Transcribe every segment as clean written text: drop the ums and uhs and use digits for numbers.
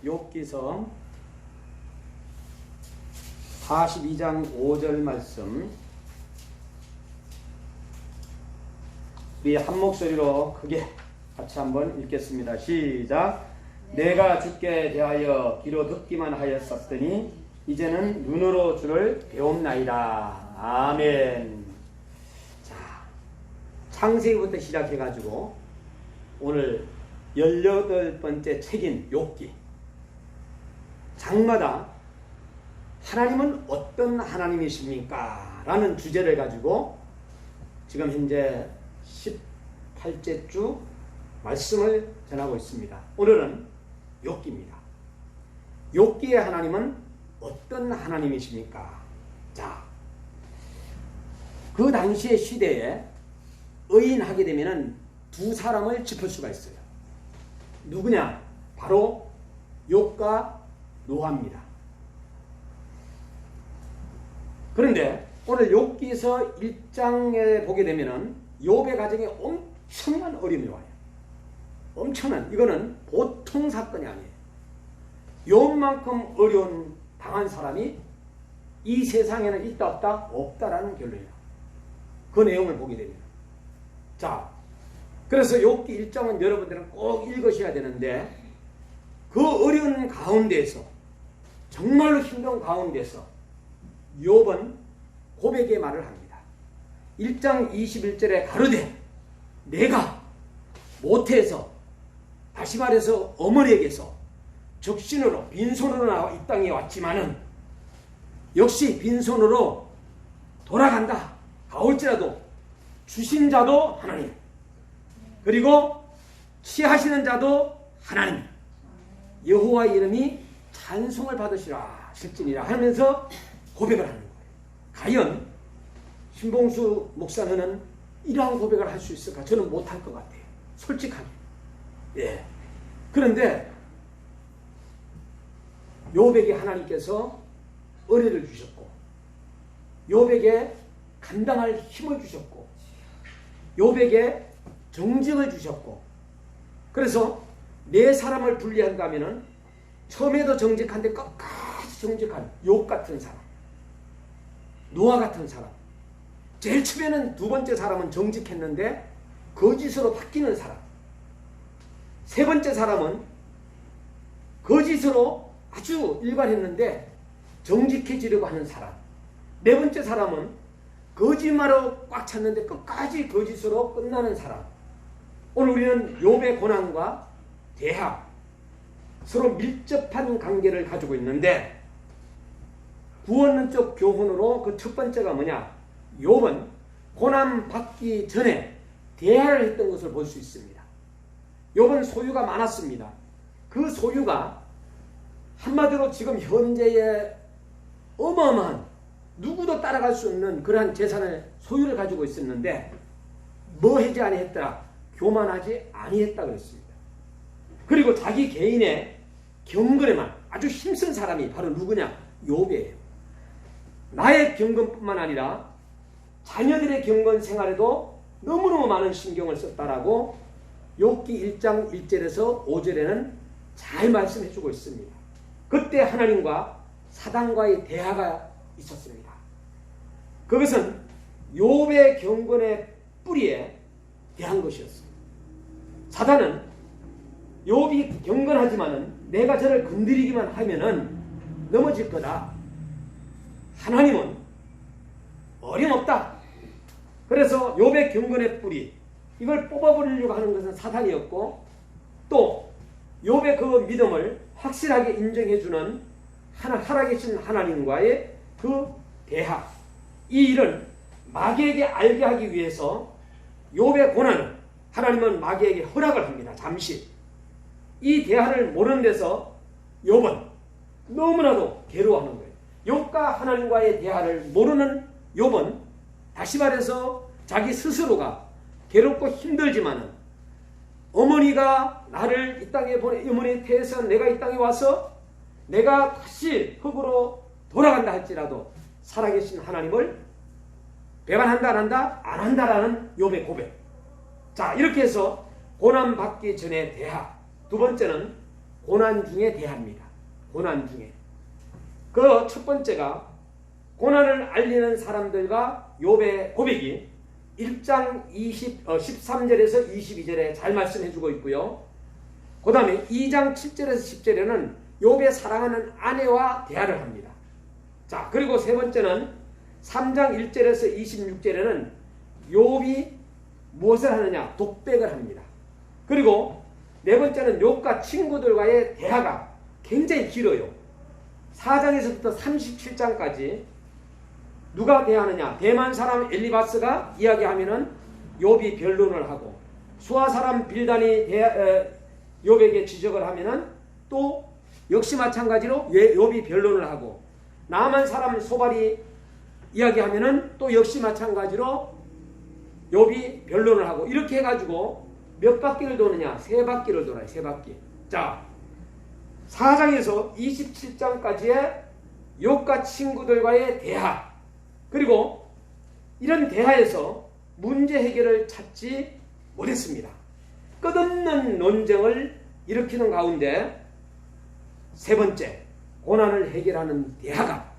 욥기서 42장 5절 말씀 우리 한 목소리로 크게 같이 한번 읽겠습니다. 시작. 내가 주께 대하여 귀로 듣기만 하였었더니 이제는 눈으로 주를 배움나이다. 아멘. 자, 창세기부터 시작해가지고 오늘 18번째 책인 욥기, 장마다 하나님은 어떤 하나님이십니까? 라는 주제를 가지고 지금 현재 18째 주 말씀을 전하고 있습니다. 오늘은 욥기입니다. 욥기의 하나님은 어떤 하나님이십니까? 자, 그 당시의 시대에 의인하게 되면은 두 사람을 짚을 수가 있어요. 누구냐? 바로 욥과 노아입니다. 그런데 오늘 욥기서 1장에 보게 되면은 욥의 가정에 엄청난 어려움이 와요. 엄청난, 이거는 보통 사건이 아니에요. 욥만큼 어려운 당한 사람이 이 세상에는 있다 없다? 없다라는 결론이에요. 그 내용을 보게 되면. 자, 그래서 욥기 1장은 여러분들은 꼭 읽으셔야 되는데, 그 어려운 가운데에서, 정말로 힘든 가운데서 욥은 고백의 말을 합니다. 1장 21절에 가로되 내가 모태에서, 다시 말해서 어머니에게서 적신으로 빈손으로 나와 이 땅에 왔지만은 역시 빈손으로 돌아간다 가올지라도 주신 자도 하나님, 그리고 취하시는 자도 하나님, 여호와의 이름이 찬송을 받으시라 실진이라 하면서 고백을 하는 거예요. 과연 신봉수 목사는 이러한 고백을 할 수 있을까? 저는 못할 것 같아요. 솔직하게. 예. 그런데 욥에게 하나님께서 은혜를 주셨고, 욥에게 감당할 힘을 주셨고, 욥에게 정직을 주셨고, 그래서 네 사람을 분리한다면은 처음에도 정직한데 끝까지 정직한 욥 같은 사람, 노아 같은 사람, 제일 처음에는 두 번째 사람은 정직했는데 거짓으로 바뀌는 사람, 세 번째 사람은 거짓으로 아주 일관했는데 정직해지려고 하는 사람, 네 번째 사람은 거짓말로 꽉 찼는데 끝까지 거짓으로 끝나는 사람. 오늘 우리는 욥의 고난과 대학, 서로 밀접한 관계를 가지고 있는데, 구원론적 교훈으로 그 첫 번째가 뭐냐? 욥은 고난 받기 전에 대화를 했던 것을 볼 수 있습니다. 욥은 소유가 많았습니다. 그 소유가 한마디로 지금 현재의 어마어마한, 누구도 따라갈 수 없는 그러한 재산을, 소유를 가지고 있었는데 뭐 하지 아니했더라? 교만하지 아니했다 그랬습니다. 그리고 자기 개인의 경건에만 아주 힘쓴 사람이 바로 누구냐? 욥이에요. 나의 경건뿐만 아니라 자녀들의 경건 생활에도 너무너무 많은 신경을 썼다라고 욥기 1장 1절에서 5절에는 잘 말씀해 주고 있습니다. 그때 하나님과 사단과의 대화가 있었습니다. 그것은 욥의 경건의 뿌리에 대한 것이었습니다. 사단은 욥이 경건하지만은 내가 저를 건드리기만 하면은 넘어질 거다. 하나님은 어림없다. 그래서 욥의 경건의 뿌리, 이걸 뽑아버리려고 하는 것은 사단이었고, 또 욥의 그 믿음을 확실하게 인정해주는 살아계신 하나님과의 그 대화, 이 일을 마귀에게 알게 하기 위해서 욥의 고난을 하나님은 마귀에게 허락을 합니다. 잠시. 이 대화를 모르는 데서 욥은 너무나도 괴로워하는 거예요. 욥과 하나님과의 대화를 모르는 욥은, 다시 말해서 자기 스스로가 괴롭고 힘들지만은 어머니가 나를 이 땅에 보내, 어머니의 태에서 내가 이 땅에 와서 내가 다시 흙으로 돌아간다 할지라도 살아계신 하나님을 배반한다 안 한다? 안 한다라는 욥의 고백. 자, 이렇게 해서 고난받기 전에 대화. 두 번째는 고난 중에 대합니다. 고난 중에. 그 첫 번째가 고난을 알리는 사람들과 욥의 고백이 1장 13절에서 22절에 잘 말씀해주고 있고요. 그 다음에 2장 7절에서 10절에는 욥의 사랑하는 아내와 대화를 합니다. 자, 그리고 세 번째는 3장 1절에서 26절에는 욥이 무엇을 하느냐? 독백을 합니다. 그리고 네 번째는 욥과 친구들과의 대화가 굉장히 길어요. 4장에서부터 37장까지 누가 대하느냐? 대만 사람 엘리바스가 이야기하면은 욥이 변론을 하고, 수아 사람 빌단이 욥에게 지적을 하면은 또 역시 마찬가지로 욥이 변론을 하고, 나만 사람 소발이 이야기하면은 또 역시 마찬가지로 욥이 변론을 하고, 이렇게 해가지고 몇 바퀴를 도느냐? 세 바퀴를 돌아요. 세 바퀴. 자, 4장에서 27장까지의 욥과 친구들과의 대화, 그리고 이런 대화에서 문제 해결을 찾지 못했습니다. 끝없는 논쟁을 일으키는 가운데 세 번째, 고난을 해결하는 대화가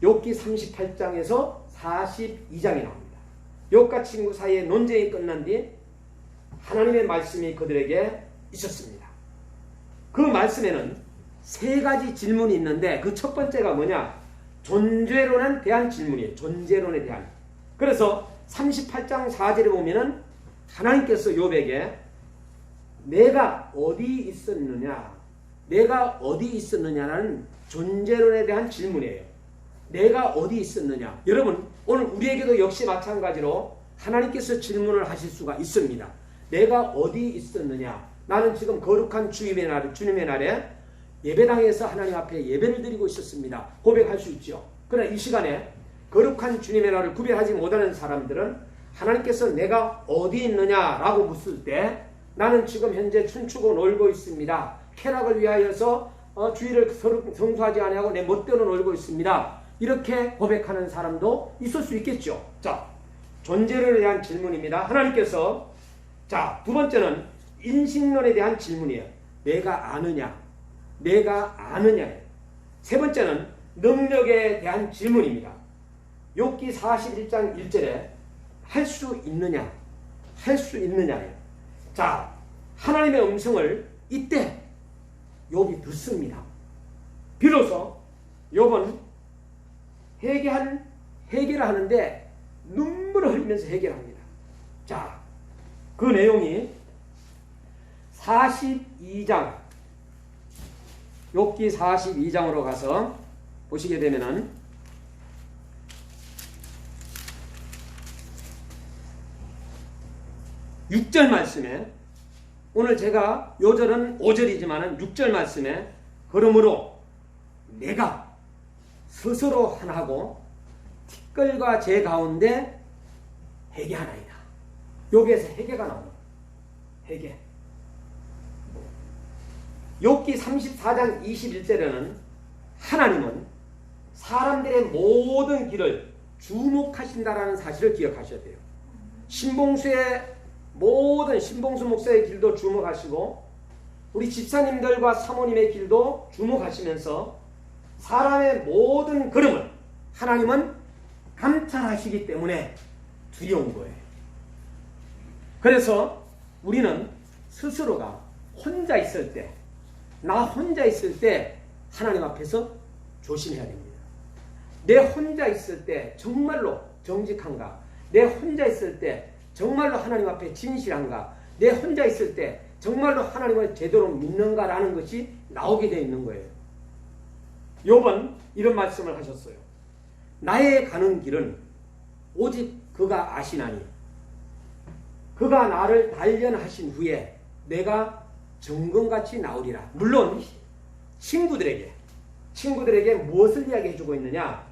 욥기 38장에서 42장에 나옵니다. 욥과 친구 사이의 논쟁이 끝난 뒤 하나님의 말씀이 그들에게 있었습니다. 그 말씀에는 세 가지 질문이 있는데 그 첫 번째가 뭐냐? 존재론에 대한 질문이에요. 존재론에 대한. 그래서 38장 4절에 보면은 하나님께서 욥에게 내가 어디 있었느냐? 내가 어디 있었느냐라는 존재론에 대한 질문이에요. 내가 어디 있었느냐? 여러분, 오늘 우리에게도 역시 마찬가지로 하나님께서 질문을 하실 수가 있습니다. 내가 어디 있었느냐? 나는 지금 거룩한 주님의 날에 예배당에서 하나님 앞에 예배를 드리고 있었습니다. 고백할 수 있죠. 그러나 이 시간에 거룩한 주님의 날을 구별하지 못하는 사람들은 하나님께서 내가 어디 있느냐라고 묻을 때 나는 지금 현재 춤추고 놀고 있습니다. 쾌락을 위하여서 주의를 성수하지 아니하고 내 멋대로 놀고 있습니다. 이렇게 고백하는 사람도 있을 수 있겠죠. 자, 존재론에 대한 질문입니다. 하나님께서, 자, 두 번째는 인식론에 대한 질문이에요. 내가 아느냐? 내가 아느냐? 세 번째는 능력에 대한 질문입니다. 욥기 41장 1절에 할 수 있느냐? 할 수 있느냐예요. 자, 하나님의 음성을 이때 욥이 듣습니다. 비로소 욥은 해결을 하는데 눈물을 흘리면서 해결합니다. 자, 그 내용이 42장, 욥기 42장으로 가서 보시게 되면은 6절 말씀에, 오늘 제가 요절은 5절이지만 6절 말씀에 그러므로 내가 스스로 하나하고 티끌과 제 가운데 회개하나이다. 여기에서 회개가 나옵니다. 회개. 욥기 34장 21절에는 하나님은 사람들의 모든 길을 주목하신다라는 사실을 기억하셔야 돼요. 신봉수 목사의 길도 주목하시고 우리 집사님들과 사모님의 길도 주목하시면서 사람의 모든 걸음을 하나님은 감찰하시기 때문에 두려운 거예요. 그래서 우리는 스스로가 혼자 있을 때, 나 혼자 있을 때 하나님 앞에서 조심해야 됩니다. 내 혼자 있을 때 정말로 정직한가? 내 혼자 있을 때 정말로 하나님 앞에 진실한가? 내 혼자 있을 때 정말로 하나님을 제대로 믿는가라는 것이 나오게 되어 있는 거예요. 욥은 이런 말씀을 하셨어요. 나의 가는 길은 오직 그가 아시나니 그가 나를 단련하신 후에 내가 정금같이 나오리라. 물론 친구들에게 무엇을 이야기해 주고 있느냐?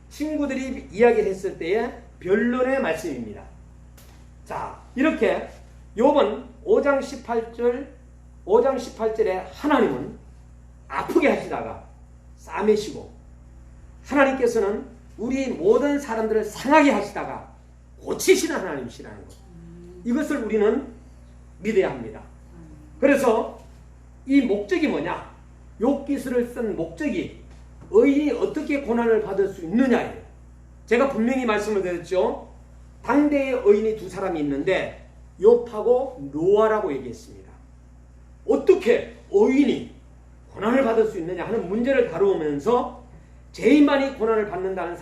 친구들이 이야기를 했을 때의 변론의 말씀입니다. 자, 이렇게 욥은 5장 18절에 하나님은 아프게 하시다가 싸매시고, 하나님께서는 우리 모든 사람들을 상하게 하시다가 고치시는 하나님이시라는 것. 이것을 우리는 믿어야 합니다. 그래서 이 목적이 뭐냐? 욥기서를 쓴 목적이 의인이 어떻게 고난을 받을 수 있느냐예요. 제가 분명히 말씀을 드렸죠. 당대의 의인이 두 사람이 있는데 욥하고 노아라고 얘기했습니다. 어떻게 의인이 고난을 받을 수 있느냐 하는 문제를 다루면서 죄인만이 고난을 받는다는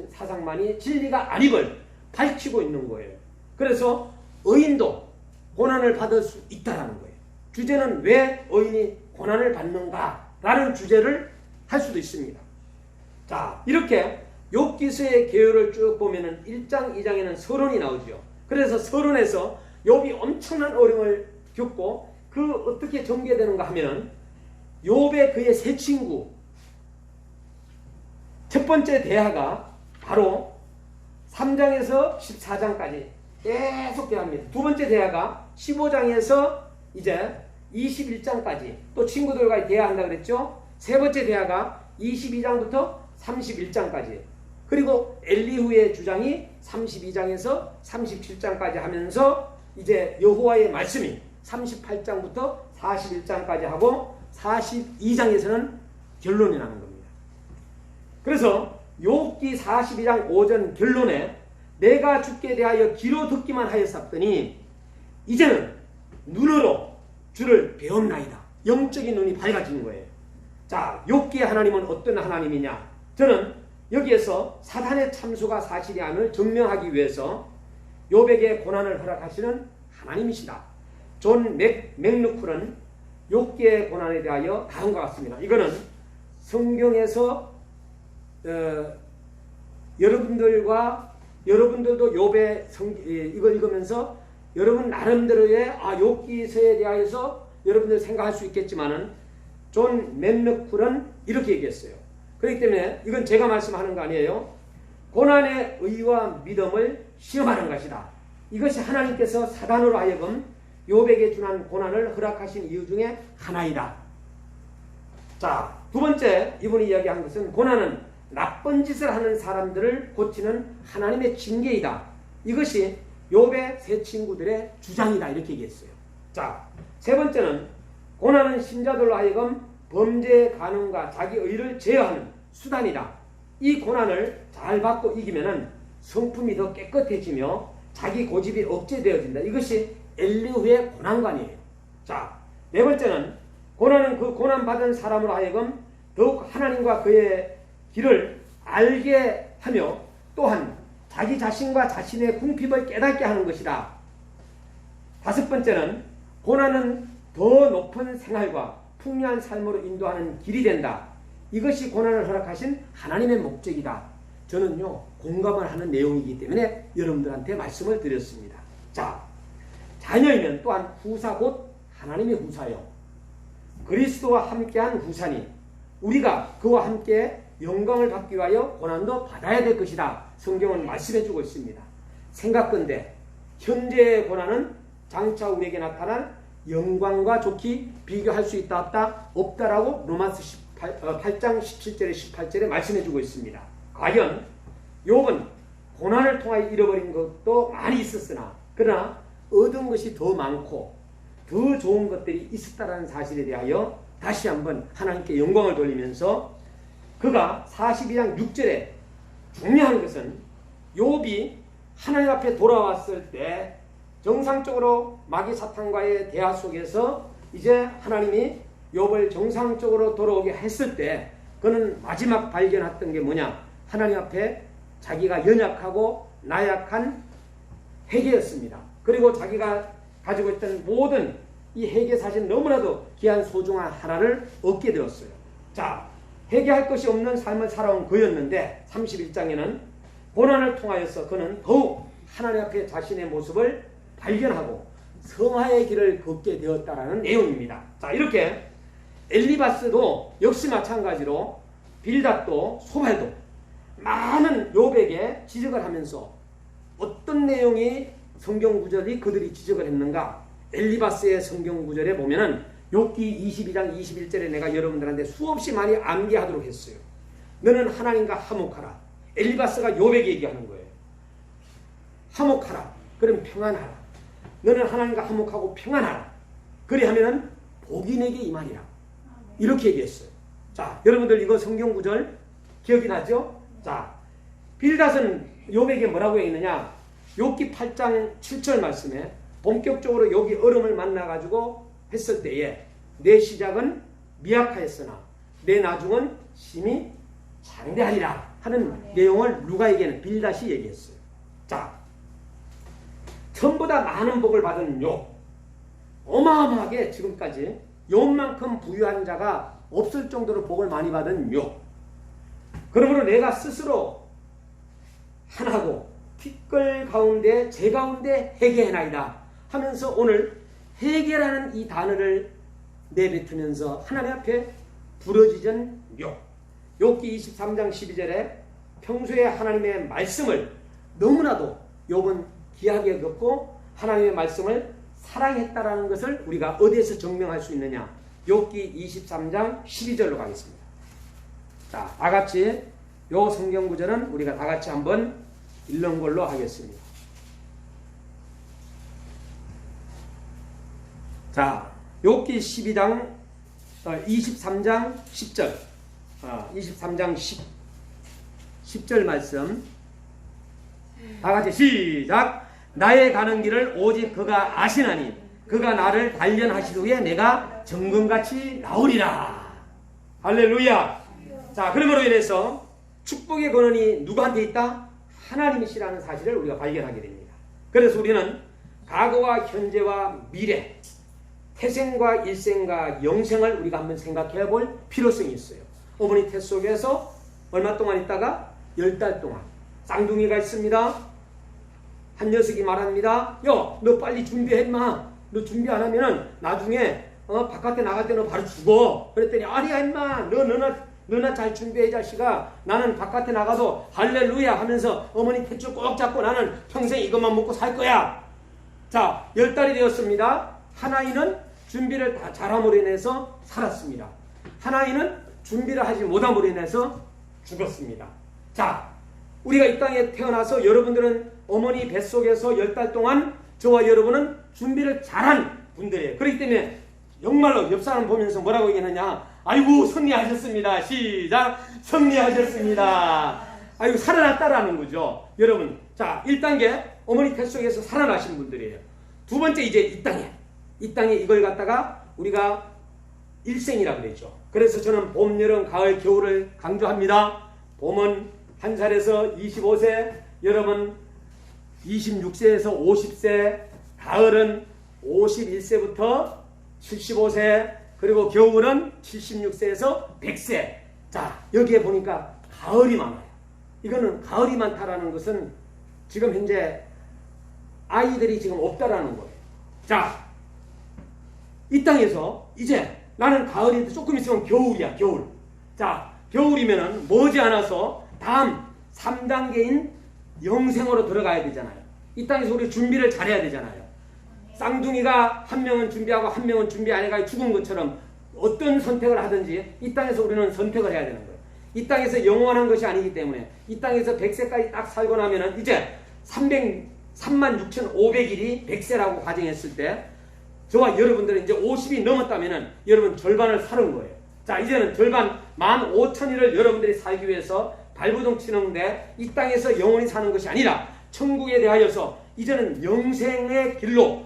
사상만이 진리가 아님을 밝히고 있는 거예요. 그래서 의인도 고난을 받을 수 있다는 거예요. 주제는 왜 의인이 고난을 받는가라는 주제를 할 수도 있습니다. 자, 이렇게 욥기서의 계율을 쭉 보면은 1장, 2장에는 서론이 나오죠. 그래서 서론에서 욥이 엄청난 어려움을 겪고 그 어떻게 전개되는가 하면 욥의 그의 세 친구 첫 번째 대화가 바로 3장에서 14장까지 계속 대화합니다. 두 번째 대화가 15장에서 이제 21장까지 또 친구들과 대화한다 그랬죠. 세 번째 대화가 22장부터 31장까지 그리고 엘리후의 주장이 32장에서 37장까지 하면서 이제 여호와의 말씀이 38장부터 41장까지 하고 42장에서는 결론이 나는 겁니다. 그래서 욥기 42장 5절 결론에 내가 주께 대하여 귀로 듣기만 하였었더니 이제는 눈으로 주를 배웠나이다. 영적인 눈이 밝아지는 거예요. 자, 욥기의 하나님은 어떤 하나님이냐? 저는 여기에서 사탄의 참수가 사실이 아님을 증명하기 위해서 욥에게 고난을 허락하시는 하나님이시다. 존 맥루클은 욥기의 고난에 대하여 다음과 같습니다. 이거는 성경에서 여러분들도 욥의 이걸 읽으면서 여러분 나름대로의 욥기서에 대하여서 여러분들 생각할 수 있겠지만은 존 맥루클은 이렇게 얘기했어요. 그렇기 때문에 이건 제가 말씀하는 거 아니에요. 고난의 의와 믿음을 시험하는 것이다. 이것이 하나님께서 사단으로 하여금 욥에게 준한 고난을 허락하신 이유 중에 하나이다. 자, 두 번째 이분이 이야기한 것은 고난은 나쁜 짓을 하는 사람들을 고치는 하나님의 징계이다. 이것이 욥의 세 친구들의 주장이다. 이렇게 얘기했어요. 자, 세 번째는 고난은 신자들로 하여금 범죄의 가능과 자기 의를 제어하는 수단이다. 이 고난을 잘 받고 이기면은 성품이 더 깨끗해지며 자기 고집이 억제되어진다. 이것이 엘리후의 고난관이에요. 자, 네 번째는 고난은 그 고난받은 사람으로 하여금 더욱 하나님과 그의 길을 알게 하며 또한 자기 자신과 자신의 궁핍을 깨닫게 하는 것이다. 다섯 번째는 고난은 더 높은 생활과 풍요한 삶으로 인도하는 길이 된다. 이것이 고난을 허락하신 하나님의 목적이다. 저는요 공감을 하는 내용이기 때문에 여러분들한테 말씀을 드렸습니다. 자, 자녀이면 또한 후사 곧 하나님의 후사요. 그리스도와 함께한 후사니 우리가 그와 함께 영광을 받기 위하여 고난도 받아야 될 것이다. 성경은 말씀해주고 있습니다. 생각건대 현재의 고난은 장차 우리에게 나타난 영광과 좋게 비교할 수 있다 없다? 없다라고 로마서 8장 17절에 18절에 말씀해주고 있습니다. 과연 욥은 고난을 통하여 잃어버린 것도 많이 있었으나 그러나 얻은 것이 더 많고 더 좋은 것들이 있었다는 사실에 대하여 다시 한번 하나님께 영광을 돌리면서 그가 42장 6절에 중요한 것은 욥이 하나님 앞에 돌아왔을 때 정상적으로 마귀 사탄과의 대화 속에서 이제 하나님이 욥을 정상적으로 돌아오게 했을 때 그는 마지막 발견했던 게 뭐냐? 하나님 앞에 자기가 연약하고 나약한 회개였습니다. 그리고 자기가 가지고 있던 모든 이 회개 사실 너무나도 귀한 소중한 하나를 얻게 되었어요. 자, 회개할 것이 없는 삶을 살아온 그였는데 31장에는 고난을 통하여서 그는 더욱 하나님 앞에 자신의 모습을 발견하고 성화의 길을 걷게 되었다라는 내용입니다. 자, 이렇게 엘리바스도 역시 마찬가지로 빌닷도 소발도 많은 욥에게 지적을 하면서 어떤 내용이 성경 구절이 그들이 지적을 했는가? 엘리바스의 성경 구절에 보면은 욥기 22장 21절에 내가 여러분들한테 수없이 많이 암기하도록 했어요. 너는 하나님과 화목하라. 엘리바스가 욥에게 얘기하는 거예요. 화목하라. 그럼 평안하라. 너는 하나님과 화목하고 평안하라. 그리하면은 복이 내게 임하리라. 이렇게 얘기했어요. 자, 여러분들 이거 성경 구절 기억이 나죠? 자, 빌닷은 욥에게 뭐라고 얘기했느냐? 욥기 8장 7절 말씀에 본격적으로 욥이 얼음을 만나가지고 했을 때에 내 시작은 미약하였으나 내 나중은 심히 장대하리라 하는 내용을 누가에게는 빌닷이 얘기했어요. 자, 전보다 많은 복을 받은 욥, 어마어마하게 지금까지 욥만큼 부유한 자가 없을 정도로 복을 많이 받은 욥. 그러므로 내가 스스로 하나고 티끌 가운데 제 가운데 회개해나이다 하면서 오늘 회개라는 이 단어를 내뱉으면서 하나님 앞에 부러지던 욥. 욥기 23장 12절에 평소에 하나님의 말씀을 너무나도 욥은 귀하게 여겼고 하나님의 말씀을 사랑했다라는 것을 우리가 어디에서 증명할 수 있느냐? 욥기 23장 12절로 가겠습니다. 자, 다같이 요 성경 구절은 우리가 다같이 한번 읽는 걸로 하겠습니다. 자, 욥기 23장 10절 23장 10절 말씀 다같이 시작. 나의 가는 길을 오직 그가 아시나니 그가 나를 단련하신 후에 내가 정금같이 나오리라. 할렐루야. 자, 그러므로 인해서 축복의 권한이 누구한테 있다? 하나님이시라는 사실을 우리가 발견하게 됩니다. 그래서 우리는 과거와 현재와 미래, 태생과 일생과 영생을 우리가 한번 생각해 볼 필요성이 있어요. 어머니 태 속에서 얼마 동안 있다가 10달 동안 쌍둥이가 있습니다. 한 녀석이 말합니다. 야, 너 빨리 준비해 임마. 너 준비 안 하면은 나중에 바깥에 나갈 때 너 바로 죽어. 그랬더니 아니야 임마. 너나 잘 준비해 자식아. 나는 바깥에 나가도 할렐루야 하면서 어머니 탯줄 꼭 잡고 나는 평생 이것만 먹고 살 거야. 자, 10달이 되었습니다. 하나이는 준비를 다 잘함으로 인해서 살았습니다. 하나이는 준비를 하지 못함으로 인해서 죽었습니다. 자, 우리가 이 땅에 태어나서 여러분들은 어머니 뱃속에서 10달 동안 저와 여러분은 준비를 잘한 분들이에요. 그렇기 때문에 정말로 옆 사람 보면서 뭐라고 얘기하느냐? 아이고 승리하셨습니다. 시작. 승리하셨습니다. 아이고 살아났다라는 거죠. 여러분, 자 1단계 어머니 뱃속에서 살아나신 분들이에요. 두 번째 이제 이 땅에 이걸 갖다가 우리가 일생이라고 그랬죠. 그래서 저는 봄, 여름, 가을, 겨울을 강조합니다. 봄은 1살에서 25세, 여름은 26세에서 50세, 가을은 51세부터 75세, 그리고 겨울은 76세에서 100세. 자, 여기에 보니까 가을이 많아요. 이거는 가을이 많다라는 것은 지금 현재 아이들이 지금 없다라는 거예요. 자, 이 땅에서 이제 나는 가을인데 조금 있으면 겨울이야, 겨울. 자, 겨울이면은 머지않아서 다음 3단계인 영생으로 들어가야 되잖아요. 이 땅에서 우리 준비를 잘해야 되잖아요. 쌍둥이가 한 명은 준비하고 한 명은 준비 안 해가 죽은 것처럼 어떤 선택을 하든지 이 땅에서 우리는 선택을 해야 되는 거예요. 이 땅에서 영원한 것이 아니기 때문에 이 땅에서 100세까지 딱 살고 나면은 이제 36,500일이 100세라고 가정했을 때 저와 여러분들은 이제 50이 넘었다면은 여러분 절반을 살은 거예요. 자, 이제는 절반 15,000일을 여러분들이 살기 위해서 발버둥 치는데 이 땅에서 영원히 사는 것이 아니라 천국에 대하여서 이제는 영생의 길로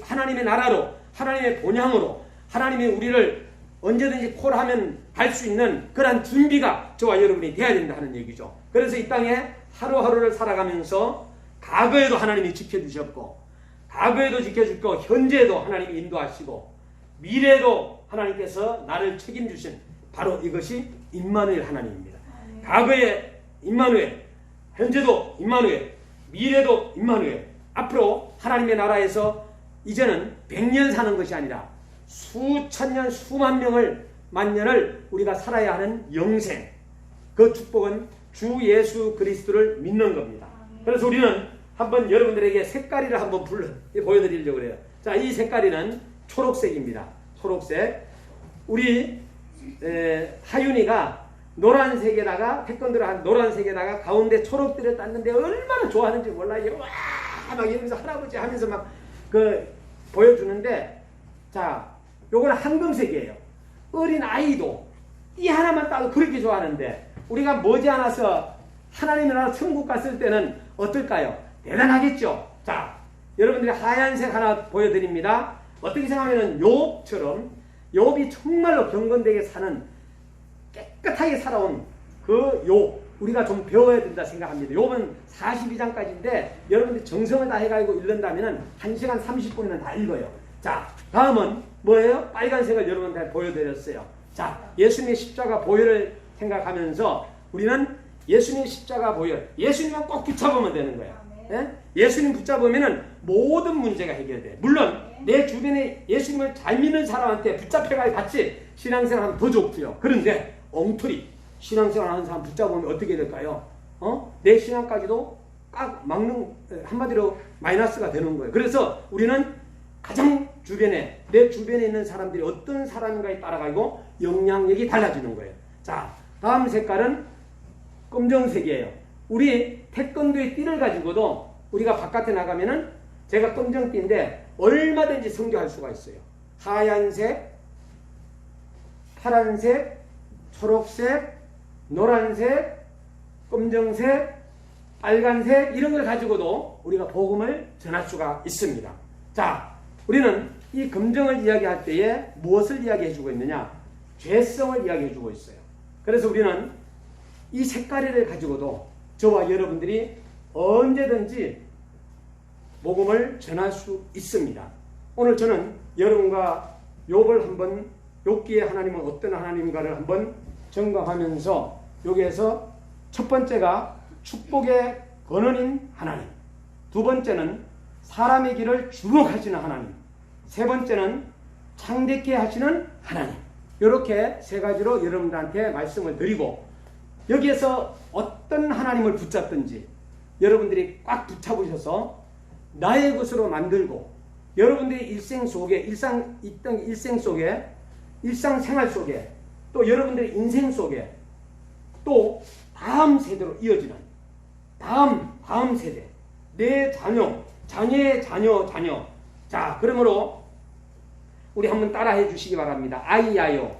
하나님의 나라로 하나님의 본향으로 하나님이 우리를 언제든지 콜하면 갈 수 있는 그러한 준비가 저와 여러분이 돼야 된다 하는 얘기죠. 그래서 이 땅에 하루하루를 살아가면서 과거에도 하나님이 지켜주셨고 과거에도 지켜주고 현재에도 하나님이 인도하시고 미래에도 하나님께서 나를 책임주신 바로 이것이 임마누엘 하나님입니다. 과거에 임마누엘, 현재도 임마누엘, 미래도 임마누엘. 앞으로 하나님의 나라에서 이제는 100년 사는 것이 아니라 수천 년, 수만 명을 만년을 우리가 살아야 하는 영생. 그 축복은 주 예수 그리스도를 믿는 겁니다. 그래서 우리는 한번 여러분들에게 색깔이를 한번 보여드리려고 그래요. 자, 이 색깔이는 초록색입니다. 초록색. 우리 하윤이가 노란색에다가 태권도를 한 노란색에다가 가운데 초록들을 땄는데 얼마나 좋아하는지 몰라요. 와! 막 이러면서 할아버지 하면서 막 보여주는데 자, 요거는 황금색이에요. 어린 아이도 이 하나만 따도 그렇게 좋아하는데 우리가 머지않아서 하나님 나라 천국 갔을 때는 어떨까요? 대단하겠죠. 자, 여러분들이 하얀색 하나 보여드립니다. 어떻게 생각하면 욥처럼 욥이 정말로 경건되게 사는 깨끗하게 살아온 그 욥 우리가 좀 배워야 된다 생각합니다. 욥은 42장까지인데 여러분들이 정성을 다 해가지고 읽는다면 1시간 30분이면 다 읽어요. 자, 다음은 뭐예요? 빨간색을 여러분한테 보여드렸어요. 자, 예수님의 십자가 보혈을 생각하면서 우리는 예수님의 십자가 보혈, 예수님만 꼭 붙잡으면 되는 거예요. 예? 예수님 붙잡으면 모든 문제가 해결돼. 물론 내 주변에 예수님을 잘 믿는 사람한테 붙잡혀가 같이 신앙생활하면 더 좋고요. 그런데 엉터리 신앙생활하는 사람 붙잡으면 어떻게 될까요? 내 신앙까지도 꽉 막는, 한마디로 마이너스가 되는 거예요. 그래서 우리는 가장 주변에, 내 주변에 있는 사람들이 어떤 사람인가에 따라가지고 영향력이 달라지는 거예요. 자, 다음 색깔은 검정색이에요. 우리 태권도의 띠를 가지고도 우리가 바깥에 나가면은 제가 검정띠인데 얼마든지 성교할 수가 있어요. 하얀색, 파란색, 초록색, 노란색, 검정색, 빨간색 이런 걸 가지고도 우리가 복음을 전할 수가 있습니다. 자, 우리는 이 검정을 이야기할 때에 무엇을 이야기해 주고 있느냐? 죄성을 이야기해 주고 있어요. 그래서 우리는 이 색깔을 가지고도 저와 여러분들이 언제든지 복음을 전할 수 있습니다. 오늘 저는 여러분과 욥을 한번, 욥기의 하나님은 어떤 하나님인가를 한번 점검하면서 여기에서 첫 번째가 축복의 근원인 하나님, 두 번째는 사람의 길을 주목하시는 하나님, 세 번째는 창대케 하시는 하나님, 이렇게 세 가지로 여러분들한테 말씀을 드리고 여기에서 어떤 하나님을 붙잡든지 여러분들이 꽉 붙잡으셔서 나의 것으로 만들고 여러분들의 일생 속에 일생 속에 일상생활 속에 또 여러분들의 인생 속에 또 다음 세대로 이어지는 다음 세대 내 자녀 자녀의 자녀 자, 그러므로 우리 한번 따라해 주시기 바랍니다. 아이야요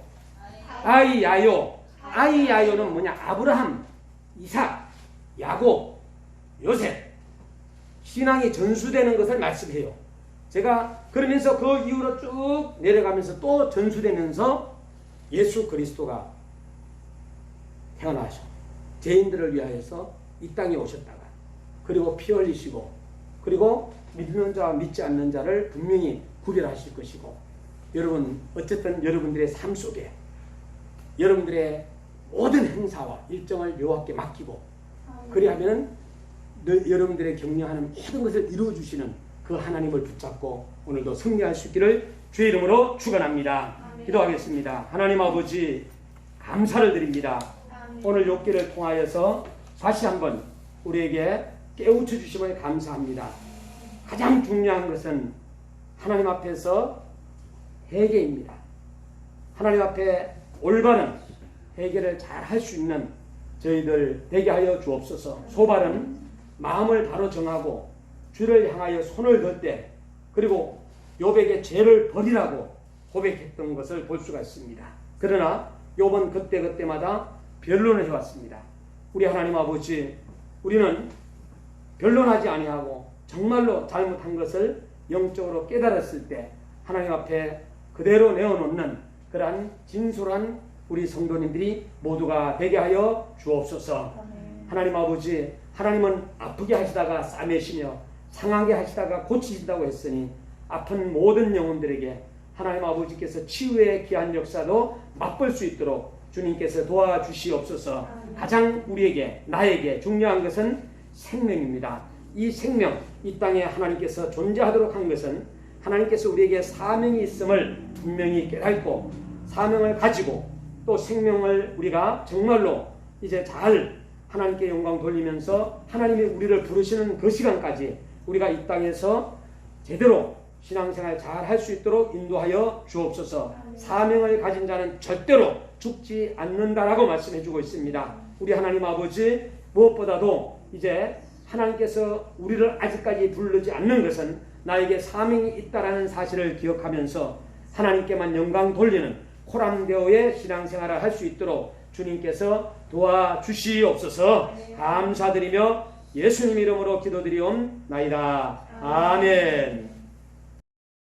아이야요는 뭐냐? 아브라함, 이삭, 야곱, 요셉 신앙이 전수되는 것을 말씀해요. 제가 그러면서 그 이후로 쭉 내려가면서 또 전수되면서 예수 그리스도가 태어나셔 죄인들을 위하여서 이 땅에 오셨다가 그리고 피 흘리시고 그리고 믿는 자와 믿지 않는 자를 분명히 구별하실 것이고 여러분 어쨌든 여러분들의 삶 속에 여러분들의 모든 행사와 일정을 여호와께 맡기고 그리하면 여러분들의 격려하는 모든 것을 이루어주시는 그 하나님을 붙잡고 오늘도 승리할 수 있기를 주의 이름으로 축원합니다. 기도하겠습니다. 하나님 아버지 감사를 드립니다. 오늘 욥기를 통하여서 다시 한번 우리에게 깨우쳐 주심을 감사합니다. 가장 중요한 것은 하나님 앞에서 회개입니다. 하나님 앞에 올바른 회개를 잘 할 수 있는 저희들 되게 하여 주옵소서. 소발은 마음을 바로 정하고 주를 향하여 손을 들 때 그리고 욥에게 죄를 버리라고 고백했던 것을 볼 수가 있습니다. 그러나 욥은 그때마다 변론을 해왔습니다. 우리 하나님 아버지 우리는 변론하지 아니하고 정말로 잘못한 것을 영적으로 깨달았을 때 하나님 앞에 그대로 내어놓는 그러한 진솔한 우리 성도님들이 모두가 되게 하여 주옵소서. 하나님 아버지 하나님은 아프게 하시다가 싸매시며 상하게 하시다가 고치신다고 했으니 아픈 모든 영혼들에게 하나님 아버지께서 치유의 귀한 역사도 맛볼 수 있도록 주님께서 도와주시옵소서. 가장 우리에게 나에게 중요한 것은 생명입니다. 이 생명 이 땅에 하나님께서 존재하도록 한 것은 하나님께서 우리에게 사명이 있음을 분명히 깨닫고 사명을 가지고 또 생명을 우리가 정말로 이제 잘 하나님께 영광 돌리면서 하나님이 우리를 부르시는 그 시간까지 우리가 이 땅에서 제대로 신앙생활 잘 할 수 있도록 인도하여 주옵소서. 사명을 가진 자는 절대로 죽지 않는다라고 말씀해 주고 있습니다. 우리 하나님 아버지 무엇보다도 이제 하나님께서 우리를 아직까지 부르지 않는 것은 나에게 사명이 있다라는 사실을 기억하면서 하나님께만 영광 돌리는 코람데오의 신앙생활을 할 수 있도록 주님께서 도와주시옵소서. 감사드리며 예수님 이름으로 기도드리옵나이다. 아멘.